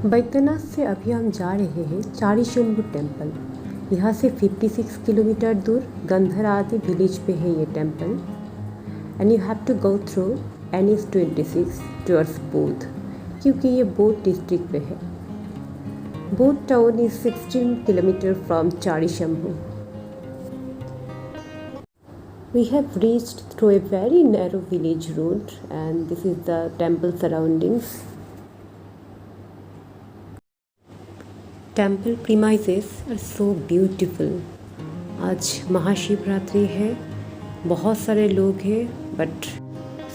बैद्यनाथ से अभी हम जा रहे हैं चारिशंभू टेम्पल। यहाँ से 56 किलोमीटर दूर गंधरादि विलेज पे है ये temple. And you have to go through NH26 towards Bodh, क्योंकि ये बोध डिस्ट्रिक्ट पे है। Bodh town is 16 kilometre from Charishambhu. We have reached through a very narrow village road, and this is the temple surroundings. Temple premises are so beautiful. आज महाशिवरात्रि है, बहुत सारे लोग हैं बट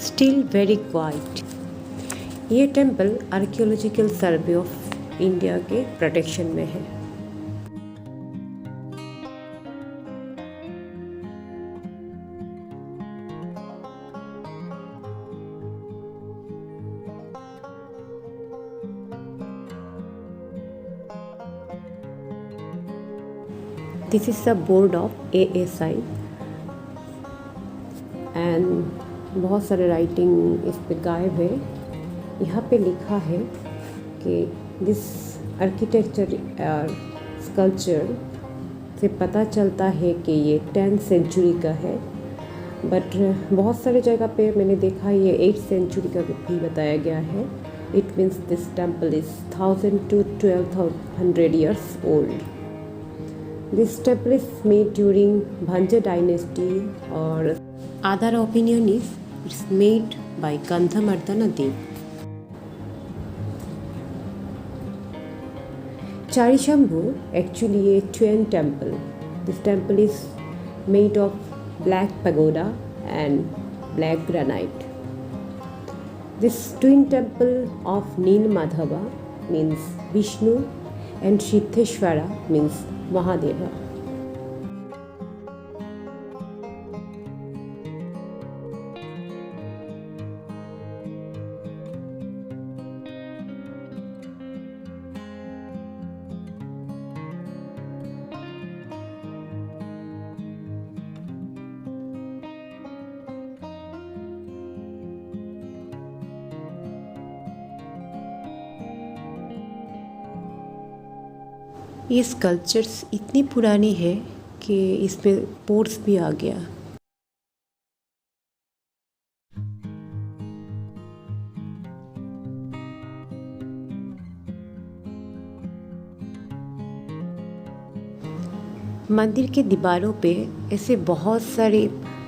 स्टिल वेरी क्वाइट। ये temple archaeological survey of India के protection में है। This is the board of ASI and बहुत सारे राइटिंग इस पे गायब है। यहाँ पे लिखा है कि दिस आर्किटेक्चर और स्कल्पचर से पता चलता है कि ये 10th सेंचुरी का है, बट बहुत सारे जगह पे मैंने देखा ये 8th सेंचुरी का भी बताया गया है। It means this temple is 1000 to 1200 years old. This temple is made during Bhanja dynasty, or other opinion is it's made by Gandhamardana Dev. Charishambhu actually a twin temple. This temple is made of black pagoda and black granite. This twin temple of Nilmadhava means Vishnu and Siddheshwara means Mahadeva. ये sculptures इतनी पुरानी है कि इसमें pores भी आ गया। मंदिर के दीवारों पे ऐसे बहुत सारे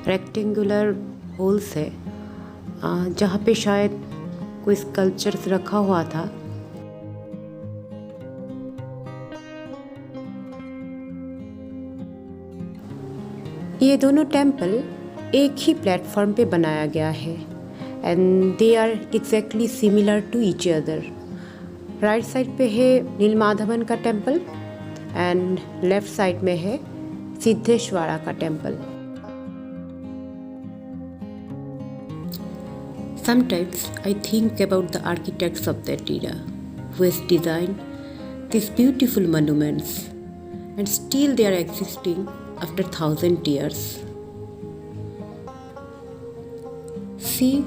रेक्टेंगुलर होल्स है जहाँ पे शायद कोई स्कल्पचर्स रखा हुआ था। ये दोनों टेम्पल एक ही प्लेटफॉर्म पे बनाया गया है and they are exactly similar to each other. Right side पे है नीलमाधवन का टेम्पल एंड लेफ्ट साइड में है सिद्धेश्वरा का temple. Sometimes I think about the architects of that era who has designed these beautiful monuments, and still they are existing after 1000 years. See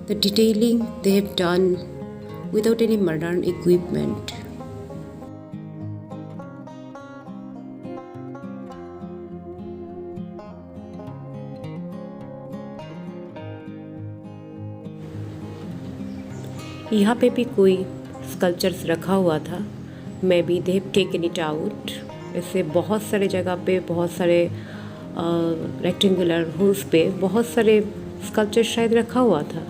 the detailing they have done without any modern equipment. यहाँ पे भी कोई sculptures रखा हुआ था, may be they have taken it out. ऐसे बहुत सारे जगह पे बहुत सारे रेक्टेंगुलर होल्स पे बहुत सारे स्कल्पचर शायद रखा हुआ था।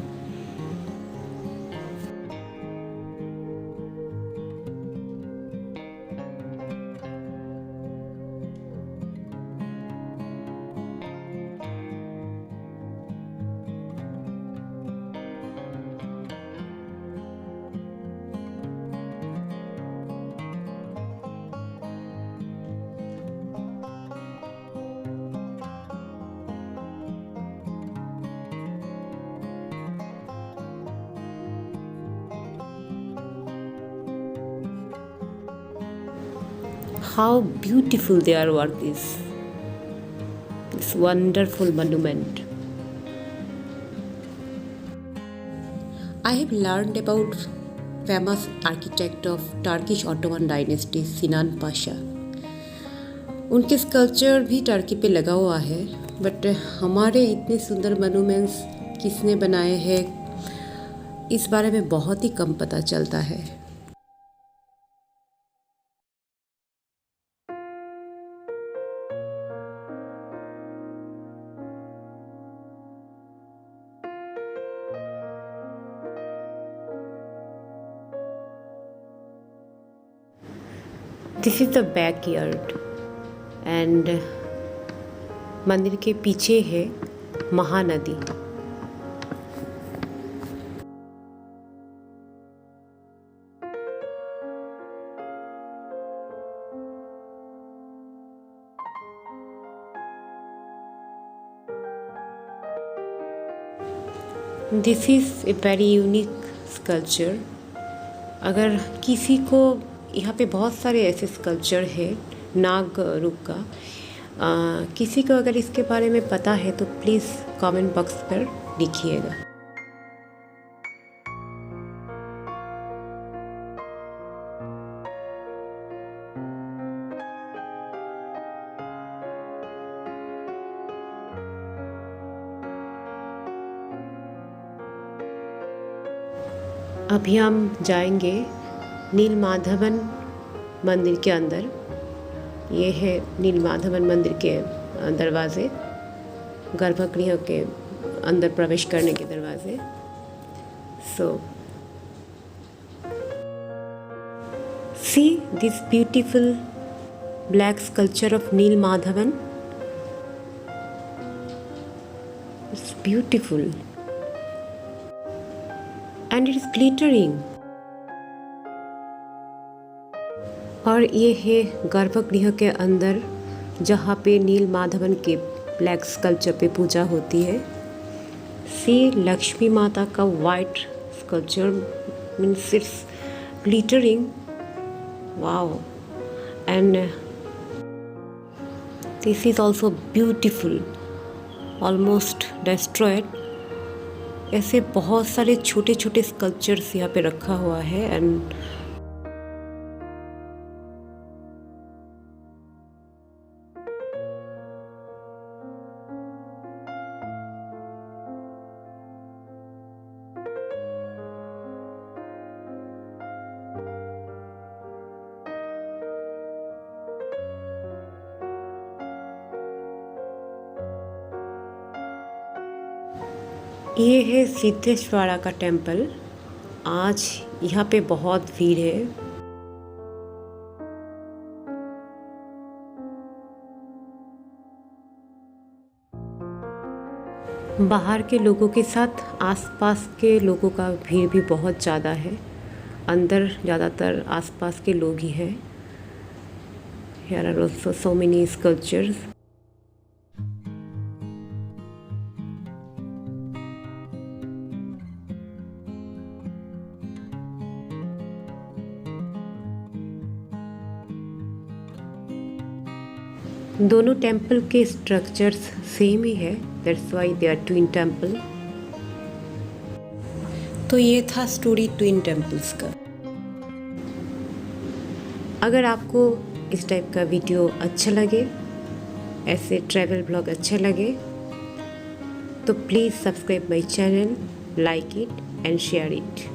How beautiful their work is. This wonderful monument. I have learned about famous architect of Turkish Ottoman dynasty सिनान Pasha. उनके स्कल्पचर भी टर्की पे लगा हुआ है, बट हमारे इतने सुंदर मोनूमेंट्स किसने बनाए हैं इस बारे में बहुत ही कम पता चलता है। This is the backyard and मंदिर के पीछे है Mahanadi. This is a very unique sculpture. अगर किसी को, यहाँ पे बहुत सारे ऐसे स्कल्पचर है नाग रूप का, किसी को अगर इसके बारे में पता है तो प्लीज़ कमेंट बॉक्स पर लिखिएगा। अभी हम जाएंगे नीलमाधवन मंदिर के अंदर। ये है नीलमाधवन मंदिर के दरवाज़े, गर्भगृह के अंदर प्रवेश करने के दरवाजे। So see this beautiful black sculpture of Neelmadhavan. It's beautiful and it is glittering। और ये है गर्भगृह के अंदर जहाँ पे नीलमाधवन के ब्लैक स्कल्पचर पे पूजा होती है। सी लक्ष्मी माता का white sculpture means it's glittering, wow. And this is also beautiful, almost destroyed. ऐसे बहुत सारे छोटे छोटे स्कल्पचर्स यहाँ पे रखा हुआ है एंड ये है सिद्धेश्वरा का टेम्पल। आज यहाँ पे बहुत भीड़ है। बाहर के लोगों के साथ आसपास के लोगों का भीड़ भी बहुत ज़्यादा है। अंदर ज़्यादातर आसपास के लोग ही हैं। Here are also so many sculptures। दोनों टेम्पल के स्ट्रक्चर्स सेम ही है, that's why they are twin temple. तो ये था स्टोरी ट्विन टेम्पल्स का। अगर आपको इस टाइप का वीडियो अच्छा लगे, ऐसे ट्रैवल ब्लॉग अच्छा लगे, तो please subscribe my channel, like it and share it.